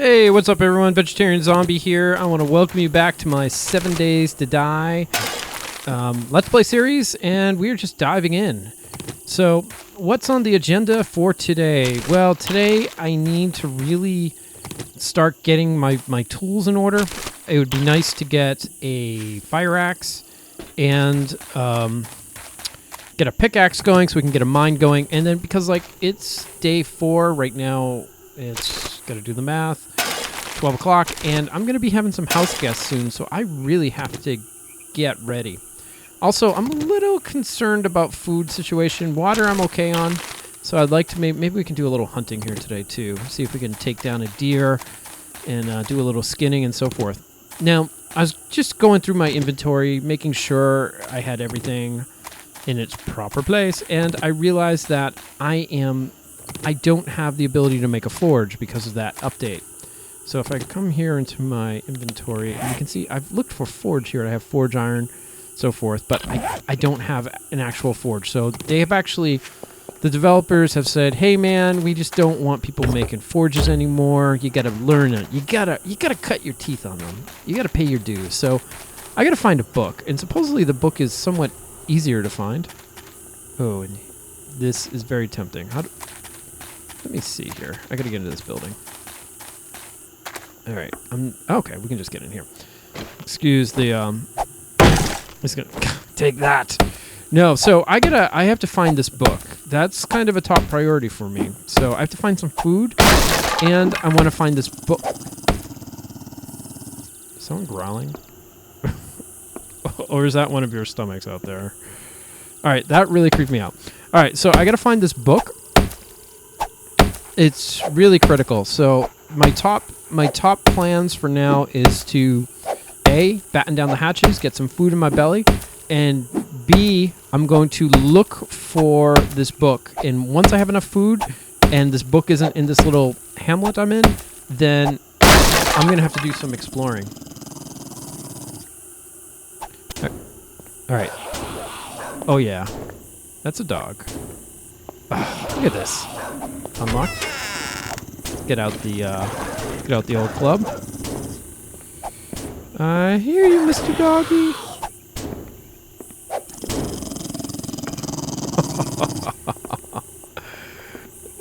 Hey, what's up everyone? Vegetarian Zombie here. I want to welcome you back to my 7 Days to Die Let's Play series, and we're just diving in. So, what's on the agenda for today? Well, today I need to really start getting my tools in order. It would be nice to get a fire axe and get a pickaxe going so we can get a mine going. And then because it's day 4 right now, it's got to do the math. 12 o'clock, and I'm going to be having some house guests soon, so I really have to get ready. Also, I'm a little concerned about food situation. Water I'm okay on, so I'd like to maybe we can do a little hunting here today too. See if we can take down a deer and do a little skinning and so forth. Now, I was just going through my inventory, making sure I had everything in its proper place, and I realized that I don't have the ability to make a forge because of that update. So if I come here into my inventory, and you can see I've looked for forge here. I have forge iron, so forth, but I don't have an actual forge. So they have actually, the developers have said, hey man, we just don't want people making forges anymore. You gotta learn it. You gotta cut your teeth on them. You gotta pay your dues. So I gotta find a book, and supposedly the book is somewhat easier to find. Oh, and this is very tempting. Let me see here. I gotta get into this building. All right, okay. We can just get in here. Excuse the Just gonna take that. No, so I have to find this book. That's kind of a top priority for me. So I have to find some food, and I want to find this book. Is someone growling? Or is that one of your stomachs out there? All right, that really creeped me out. All right, so I gotta find this book. It's really critical. So my top plans for now is to A, batten down the hatches, get some food in my belly, and B, I'm going to look for this book. And once I have enough food and this book isn't in this little hamlet I'm in, then I'm going to have to do some exploring. All right. Oh yeah. That's a dog. Look at this. Unlocked. Get out the old club. I hear you, Mr. Doggy.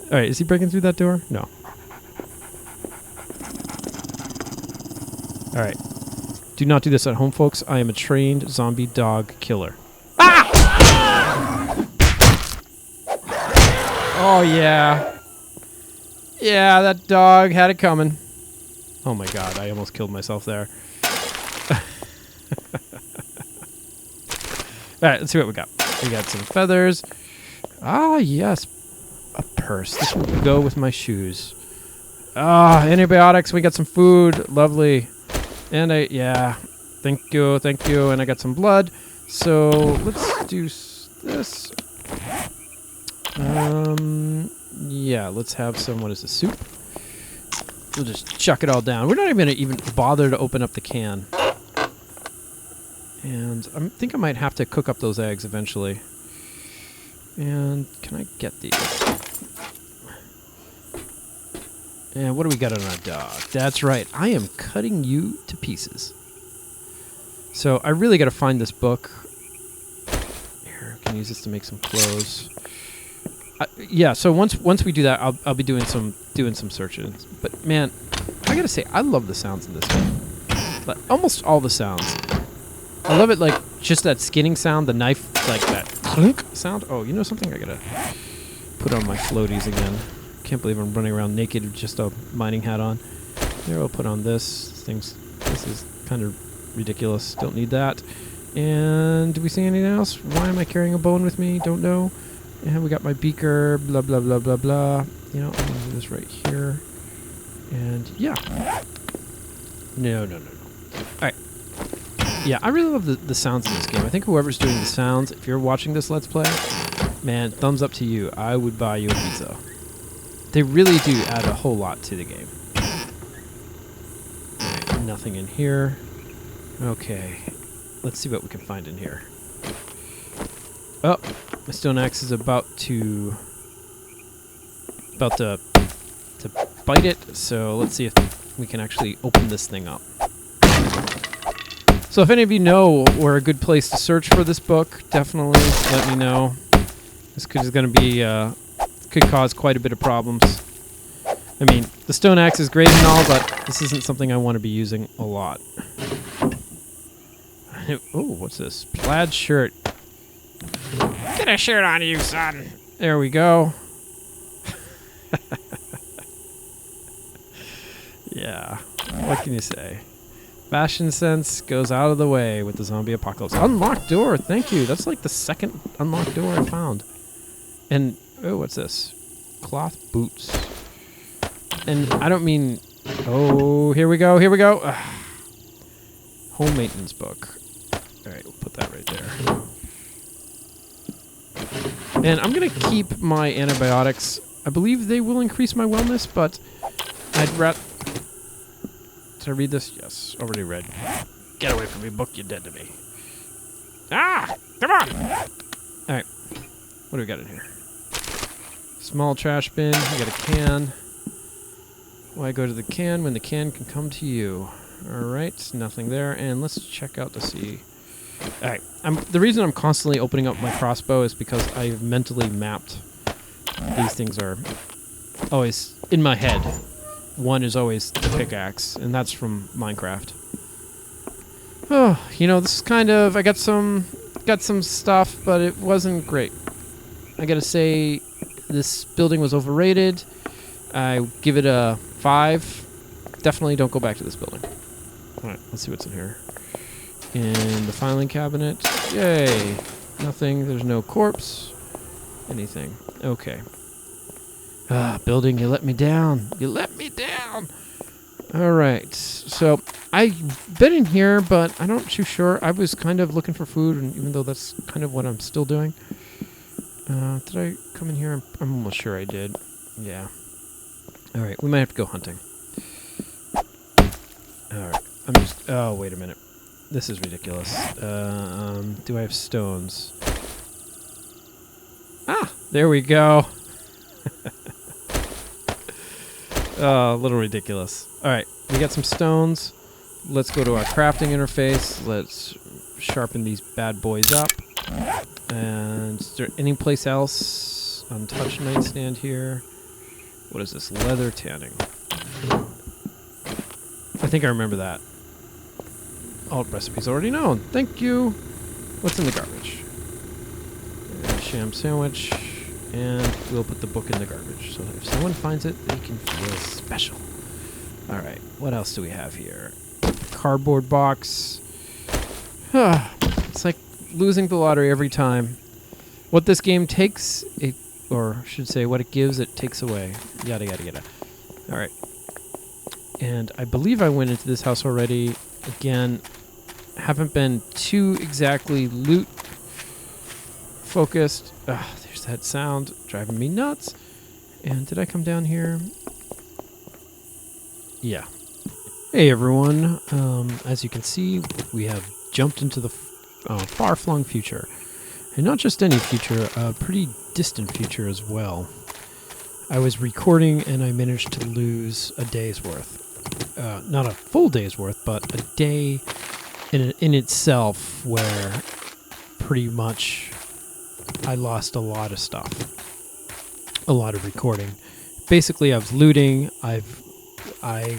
All right, is he breaking through that door? No. All right. Do not do this at home, folks. I am a trained zombie dog killer. Ah! Oh yeah. Yeah, that dog had it coming. Oh my god, I almost killed myself there. Alright, let's see what we got. We got some feathers. Ah, yes. A purse. This will go with my shoes. Ah, antibiotics. We got some food. Lovely. And yeah. Thank you, thank you. And I got some blood. So, let's do this. Yeah, let's have some, what is this, soup? We'll just chuck it all down. We're not even going to bother to open up the can. And I think I might have to cook up those eggs eventually. And can I get these? And what do we got on our dog? That's right, I am cutting you to pieces. So I really got to find this book. Here, I can use this to make some clothes. Yeah, so once we do that, I'll be doing some searching. But man, I gotta say, I love the sounds in this game. Like, almost all the sounds. I love it, like just that skinning sound, the knife, like that clunk sound. Oh, you know something? I gotta put on my floaties again. Can't believe I'm running around naked with just a mining hat on. There, I'll put on this. This is kind of ridiculous. Don't need that. And do we see anything else? Why am I carrying a bone with me? Don't know. And we got my beaker, blah, blah, blah, blah, blah. You know, I'm going to do this right here. And, yeah. No. All right. Yeah, I really love the sounds in this game. I think whoever's doing the sounds, if you're watching this Let's Play, man, thumbs up to you. I would buy you a pizza. They really do add a whole lot to the game. All right, nothing in here. Okay. Let's see what we can find in here. Oh, my stone axe is about to bite it. So let's see if we can actually open this thing up. So if any of you know where a good place to search for this book, definitely let me know. This is going to be could cause quite a bit of problems. I mean, the stone axe is great and all, but this isn't something I want to be using a lot. Oh, what's this? Plaid shirt. Get a shirt on you, son. There we go. Yeah, what can you say? Fashion sense goes out of the way with the zombie apocalypse. Unlocked door, thank you. That's like the second unlocked door I found. And, oh, what's this? Cloth boots. And I don't mean... Oh, here we go, here we go. Home maintenance book. Alright, we'll put that right there. And I'm going to keep my antibiotics. I believe they will increase my wellness, but I'd rather... Did I read this? Yes, already read. Get away from me, book, you're dead to me. Ah! Come on! Alright, what do we got in here? Small trash bin, we got a can. Why go to the can when the can can come to you? Alright, nothing there, and let's check out to see... Alright, the reason I'm constantly opening up my crossbow is because I've mentally mapped. These things are always in my head. One is always the pickaxe, and that's from Minecraft. Oh, you know, this is kind of... I got some stuff, but it wasn't great. I gotta say, this building was overrated. I give it a 5. Definitely don't go back to this building. Alright, let's see what's in here. In the filing cabinet. Yay! Nothing. There's no corpse. Anything. Okay. Ah, building, you let me down. You let me down! Alright, so I've been in here, but I'm not too sure. I was kind of looking for food, and even though that's kind of what I'm still doing. Did I come in here? I'm almost sure I did. Yeah. Alright, we might have to go hunting. Alright, I'm just... Oh, wait a minute. This is ridiculous. Do I have stones? Ah! There we go! A little ridiculous. Alright, we got some stones. Let's go to our crafting interface. Let's sharpen these bad boys up. And is there any place else? Untouched nightstand here. What is this? Leather tanning. I think I remember that. Alt recipes already known. Thank you. What's in the garbage? Sham sandwich. And we'll put the book in the garbage. So that if someone finds it, they can feel special. Alright, what else do we have here? Cardboard box. It's like losing the lottery every time. What this game takes, or I should say, what it gives, it takes away. Yada, yada, yada. Alright. And I believe I went into this house already. Again, haven't been too exactly loot focused. There's that sound driving me nuts. And did I come down here? Yeah. Hey everyone. As you can see, we have jumped into the far-flung future. And not just any future, a pretty distant future as well. I was recording and I managed to lose a day's worth. Not a full day's worth, but a day in itself where pretty much I lost a lot of stuff. A lot of recording. Basically, I was looting. I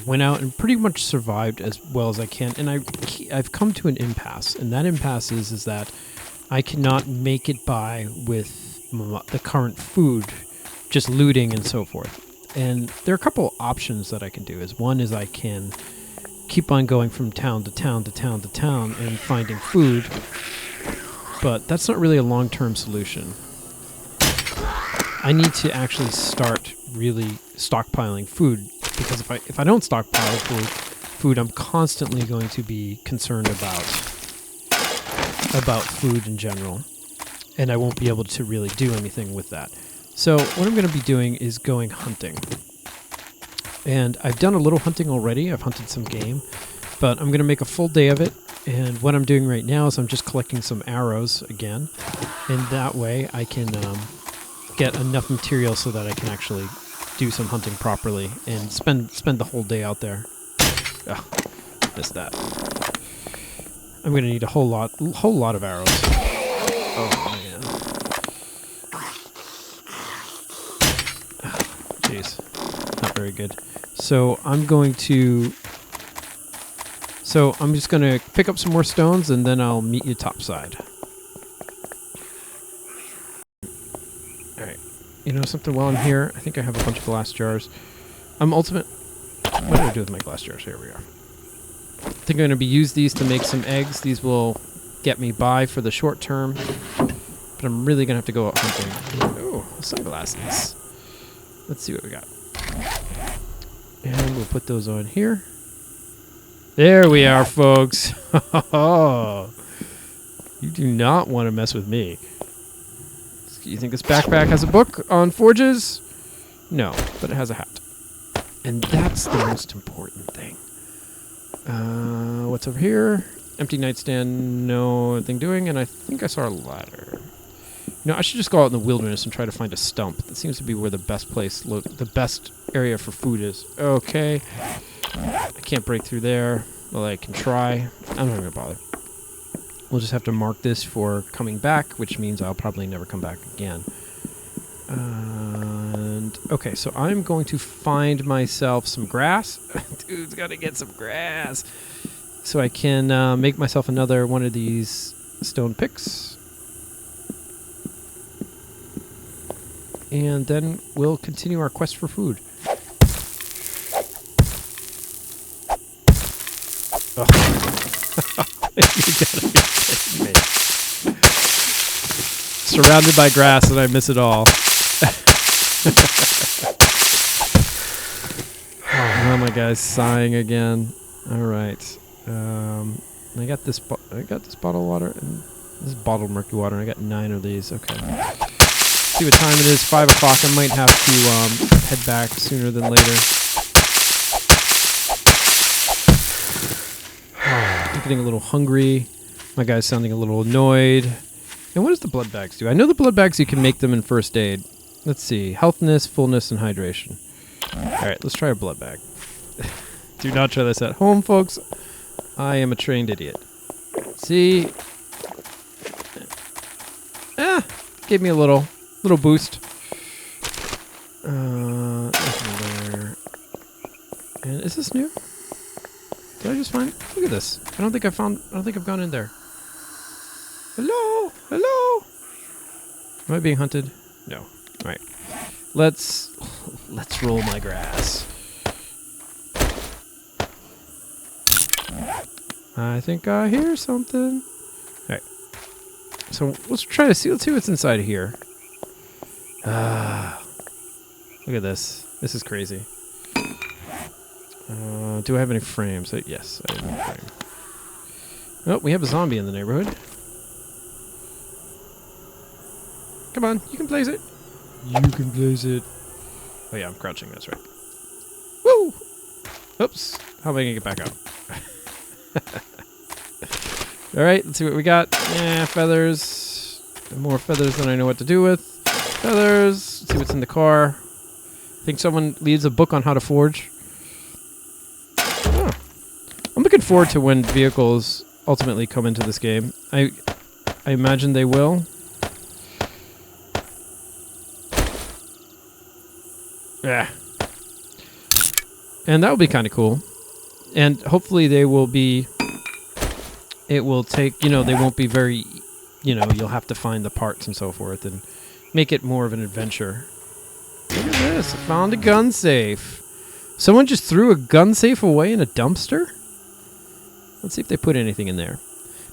went out and pretty much survived as well as I can, and I've come to an impasse, and that impasse is that I cannot make it by with the current food, just looting and so forth. And there are a couple options that I can do. One is I can keep on going from town to town to town to town and finding food, but that's not really a long-term solution. I need to actually start really stockpiling food, because if I don't stockpile food, I'm constantly going to be concerned about food in general, and I won't be able to really do anything with that. So what I'm going to be doing is going hunting. And I've done a little hunting already. I've hunted some game, but I'm going to make a full day of it. And what I'm doing right now is I'm just collecting some arrows again. And that way I can get enough material so that I can actually do some hunting properly and spend the whole day out there. Oh, missed that. I'm gonna need a whole lot of arrows. Oh man. Jeez, not very good. So I'm just gonna pick up some more stones and then I'll meet you topside. All right. You know something? While I'm here, I think I have a bunch of glass jars. What do I do with my glass jars? Here we are. I think I'm going to use these to make some eggs. These will get me by for the short term. But I'm really going to have to go out hunting. Oh, sunglasses. Let's see what we got. And we'll put those on here. There we are, folks. You do not want to mess with me. You think this backpack has a book on forges? No, but it has a hat. And that's the most important thing. What's over here? Empty nightstand, no thing doing, and I think I saw a ladder. No, I should just go out in the wilderness and try to find a stump. That seems to be where the best area for food is. Okay. I can't break through there. Well, I can try. I'm not going to bother. We'll just have to mark this for coming back, which means I'll probably never come back again. And okay, so I'm going to find myself some grass. Dude's got to get some grass. So I can make myself another one of these stone picks. And then we'll continue our quest for food. You gotta be kidding me. Surrounded by grass and I miss it all. Oh, my guy's sighing again. All right. I got this bottle of water and this bottled murky water. And I got 9 of these. Okay. See what time it is. 5 o'clock. I might have to head back sooner than later. I'm getting a little hungry. My guy's sounding a little annoyed. And what does the blood bags do? I know the blood bags, you can make them in first aid. Let's see. Healthness, fullness, and hydration. Alright, let's try a blood bag. Do not try this at home, folks. I am a trained idiot. See? Gave me a little boost. Nothing there. And is this new? Did I just find it? Look at this. I don't think I've gone in there. Hello? Hello? Am I being hunted? No. Alright. Let's roll my grass. I think I hear something. Alright. So let's see what's inside of here. Look at this. This is crazy. Do I have any frames? Yes, I have a frame. Oh, we have a zombie in the neighborhood. Come on, you can place it. You can place it. Oh yeah, I'm crouching, that's right. Woo! Oops. How am I going to get back up? Alright, let's see what we got. Feathers. More feathers than I know what to do with. Feathers. Let's see what's in the car. I think someone leaves a book on how to forge. Oh. I'm looking forward to when vehicles ultimately come into this game. I imagine they will. Yeah. And that would be kind of cool. And hopefully they will be... It will take, they won't be very, you'll have to find the parts and so forth and make it more of an adventure. Look at this. I found a gun safe. Someone just threw a gun safe away in a dumpster? Let's see if they put anything in there.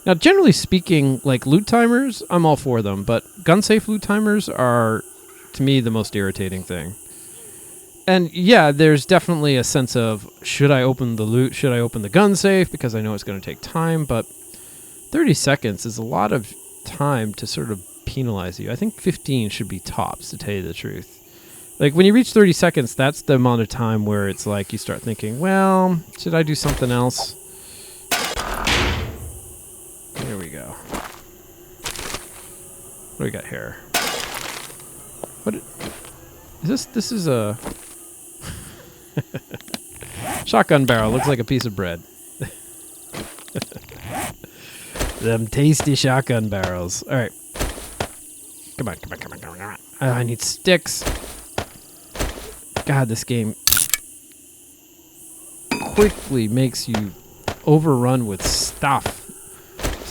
Now, generally speaking, like loot timers, I'm all for them, but gun safe loot timers are, to me, the most irritating thing. And yeah, there's definitely a sense of, should I open the loot? Should I open the gun safe? Because I know it's going to take time, but 30 seconds is a lot of time to sort of penalize you. I think 15 should be tops, to tell you the truth. Like, when you reach 30 seconds, that's the amount of time where it's like you start thinking, well, should I do something else? There we go. What do we got here? What is this? This is a... Shotgun barrel looks like a piece of bread. Them tasty shotgun barrels. All right. Come on, come on, come on, come on, come on. I need sticks. God, this game quickly makes you overrun with stuff.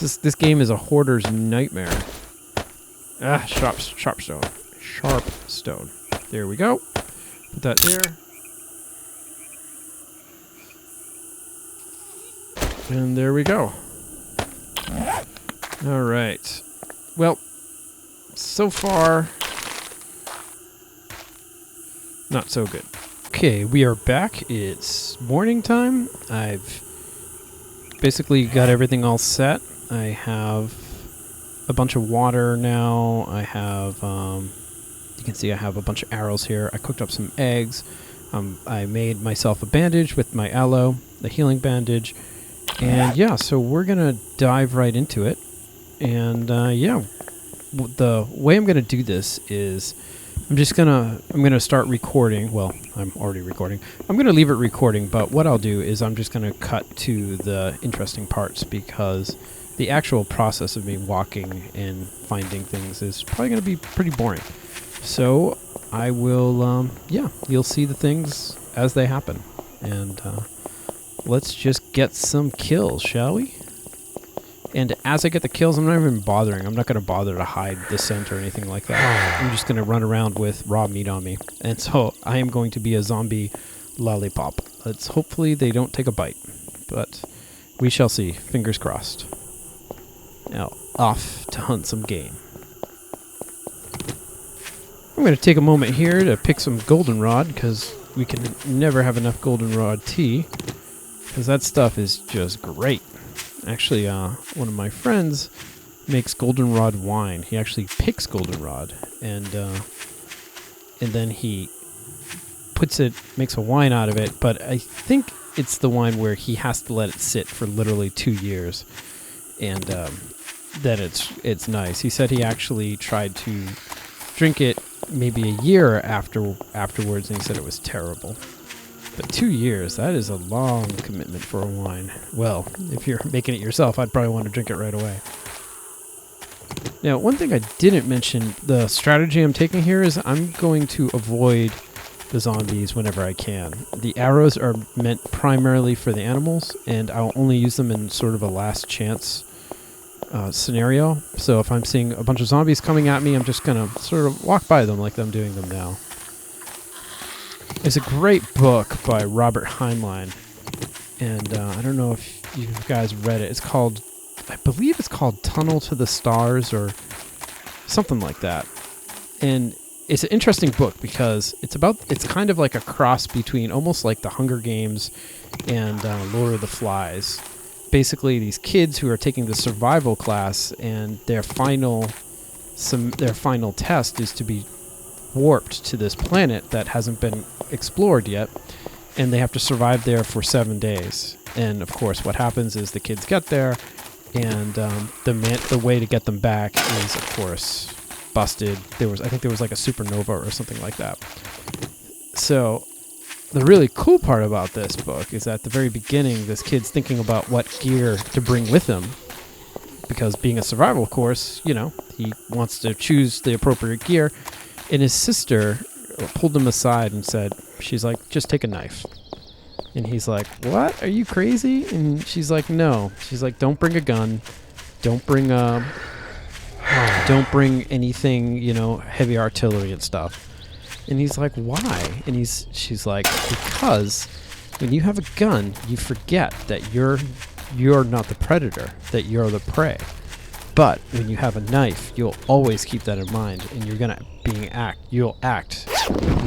This game is a hoarder's nightmare. Ah, sharp stone. Sharp stone. There we go. Put that there. And there we go. All right. Well, so far, not so good. Okay, we are back. It's morning time. I've basically got everything all set. I have a bunch of water now. I have, you can see I have a bunch of arrows here. I cooked up some eggs. I made myself a bandage with my aloe, the healing bandage. And yeah, so we're going to dive right into it. And yeah, the way I'm going to do this is I'm going to start recording. Well, I'm already recording. I'm going to leave it recording, but what I'll do is I'm just going to cut to the interesting parts because the actual process of me walking and finding things is probably going to be pretty boring. So I will, yeah, you'll see the things as they happen. And let's just get some kills, shall we? And as I get the kills, I'm not even bothering. I'm not going to bother to hide the scent or anything like that. I'm just going to run around with raw meat on me. And so I am going to be a zombie lollipop. Let's hopefully they don't take a bite. But we shall see. Fingers crossed. Now, off to hunt some game. I'm going to take a moment here to pick some goldenrod because we can never have enough goldenrod tea. Because that stuff is just great. Actually, one of my friends makes goldenrod wine. He actually picks goldenrod, and then he makes a wine out of it. But I think it's the wine where he has to let it sit for literally 2 years, and then it's nice. He said he actually tried to drink it maybe a year afterwards, and he said it was terrible. But 2 years, that is a long commitment for a wine. Well, if you're making it yourself, I'd probably want to drink it right away. Now, one thing I didn't mention, the strategy I'm taking here is I'm going to avoid the zombies whenever I can. The arrows are meant primarily for the animals, and I'll only use them in sort of a last chance scenario. So if I'm seeing a bunch of zombies coming at me, I'm just going to sort of walk by them like I'm doing them now. It's a great book by Robert Heinlein, and I don't know if you guys read it. I believe it's called Tunnel to the Stars or something like that. And it's an interesting book because it's kind of like a cross between almost like the Hunger Games and Lord of the Flies. Basically, these kids who are taking the survival class, and their final test is to be warped to this planet that hasn't been explored yet, and they have to survive there for 7 days. And of course, what happens is the kids get there, and the way to get them back is, of course, busted. I think there was like a supernova or something like that. So the really cool part about this book is at the very beginning, this kid's thinking about what gear to bring with him, because being a survival course, he wants to choose the appropriate gear. And his sister pulled him aside and said, she's like, just take a knife. And he's like, what? Are you crazy? And she's like, no. She's like, don't bring a gun. Don't bring anything, heavy artillery and stuff. And he's like, why? And she's like, because when you have a gun, you forget that you're not the predator, that you're the prey. But when you have a knife, you'll always keep that in mind, and you'll act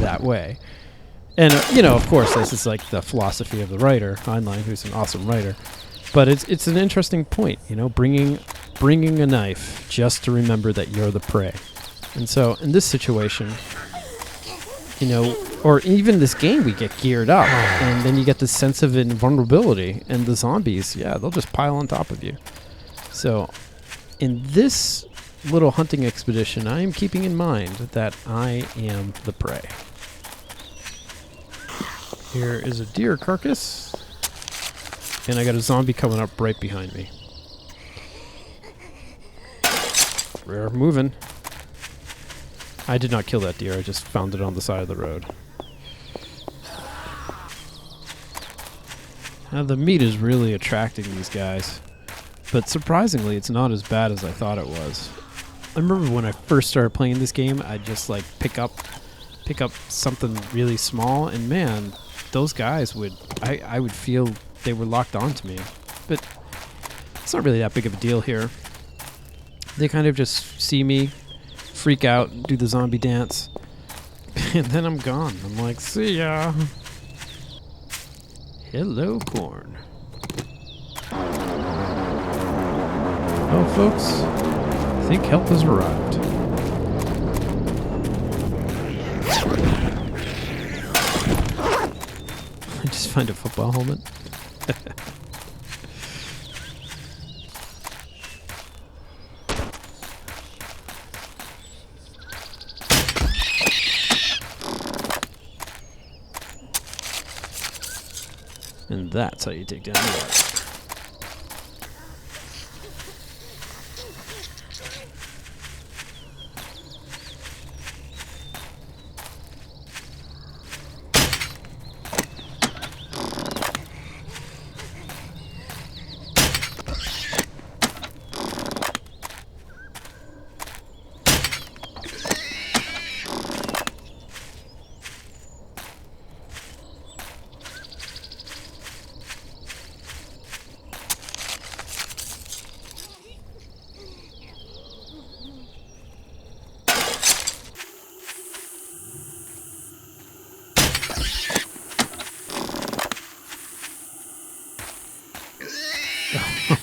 that way. And of course, this is like the philosophy of the writer Heinlein, who's an awesome writer. But it's an interesting point, bringing a knife just to remember that you're the prey. And so in this situation, or even this game, we get geared up, and then you get this sense of invulnerability, and the zombies, they'll just pile on top of you. So in this little hunting expedition, I am keeping in mind that I am the prey. Here is a deer carcass. And I got a zombie coming up right behind me. We're moving. I did not kill that deer. I just found it on the side of the road. Now the meat is really attracting these guys. But surprisingly, it's not as bad as I thought it was. I remember when I first started playing this game, I'd just like pick up something really small, and man, those guys would, I would feel they were locked onto me. But it's not really that big of a deal here. They kind of just see me, freak out, do the zombie dance, and then I'm gone. I'm like, see ya. Hello, corn. Well, folks, I think help has arrived. I just find a football helmet. And that's how you take down the ark.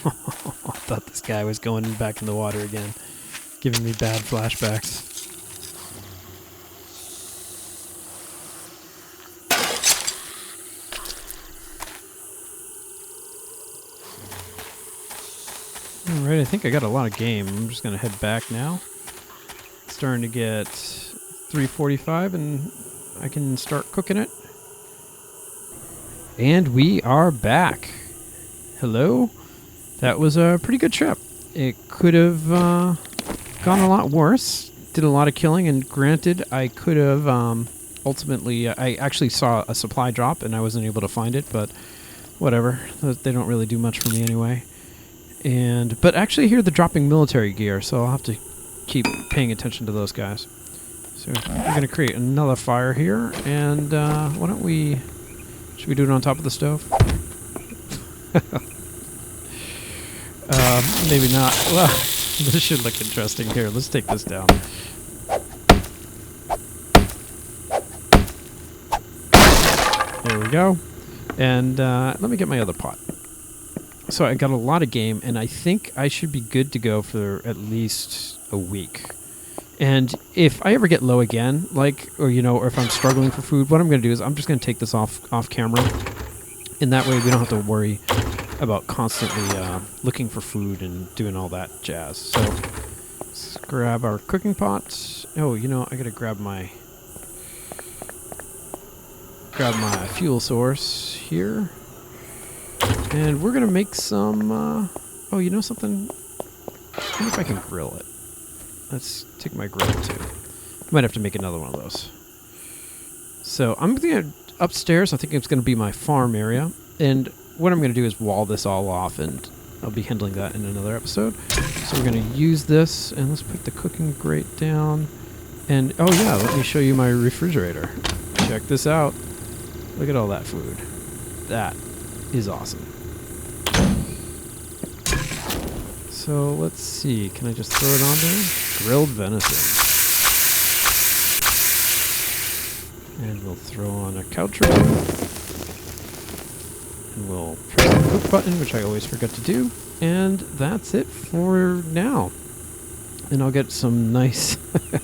I thought this guy was going back in the water again, giving me bad flashbacks. Alright, I think I got a lot of game. I'm just going to head back now. It's starting to get 3:45 and I can start cooking it. And we are back. Hello? That was a pretty good trip. It could have gone a lot worse. Did a lot of killing, and granted, I could have ultimately... I actually saw a supply drop, and I wasn't able to find it, but whatever. They don't really do much for me anyway. But actually, here they're dropping military gear, so I'll have to keep paying attention to those guys. So we're going to create another fire here, and why don't we... Should we do it on top of the stove? Maybe not. Well, this should look interesting. Here, let's take this down. There we go. And let me get my other pot. So I got a lot of game, and I think I should be good to go for at least a week. And if I ever get low again, or if I'm struggling for food, what I'm going to do is I'm just going to take this off camera. And that way we don't have to worry about constantly looking for food and doing all that jazz. So let's grab our cooking pot. Oh, I gotta grab my fuel source here. And we're gonna make some oh, you know something? I wonder if I can grill it. Let's take my grill too. Might have to make another one of those. So I'm gonna upstairs, I think it's gonna be my farm area. And what I'm going to do is wall this all off, and I'll be handling that in another episode. So we're going to use this, and let's put the cooking grate down. And, oh yeah, let me show you my refrigerator. Check this out. Look at all that food. That is awesome. So let's see, can I just throw it on there? Grilled venison. And we'll throw on a couch or two. And we'll press the cook button, which I always forget to do. And that's it for now. And I'll get some nice... You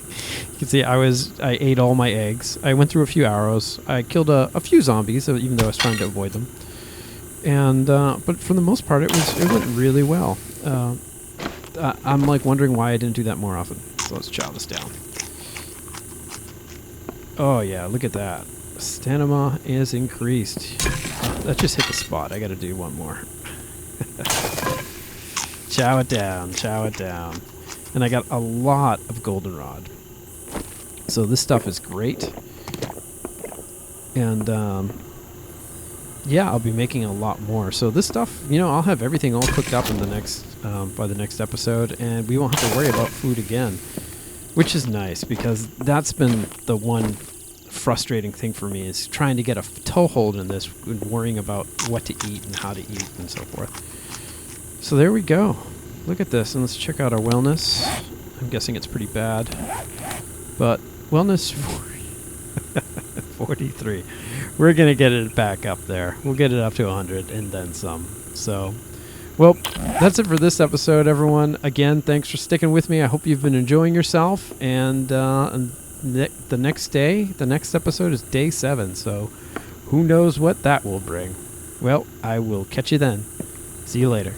can see I ate all my eggs. I went through a few arrows. I killed a few zombies, even though I was trying to avoid them. And but for the most part, it went really well. I'm like wondering why I didn't do that more often. So let's chow this down. Oh yeah, look at that. Stamina is increased. Oh, that just hit the spot. I gotta do one more. Chow it down, chow it down. And I got a lot of goldenrod. So this stuff is great. And yeah, I'll be making a lot more. So this stuff, you know, I'll have everything all cooked up in the next by the next episode, and we won't have to worry about food again, which is nice because that's been the one frustrating thing for me is trying to get a toehold in this and worrying about what to eat and how to eat and so forth. So there we go. Look at this, and let's check out our wellness. I'm guessing it's pretty bad, but wellness 43. We're gonna get it back up there. We'll get it up to 100 and then some. So, well, that's it for this episode, everyone. Again, thanks for sticking with me. I hope you've been enjoying yourself. And the next episode is day 7. So, who knows what that will bring? Well, I will catch you then. See you later.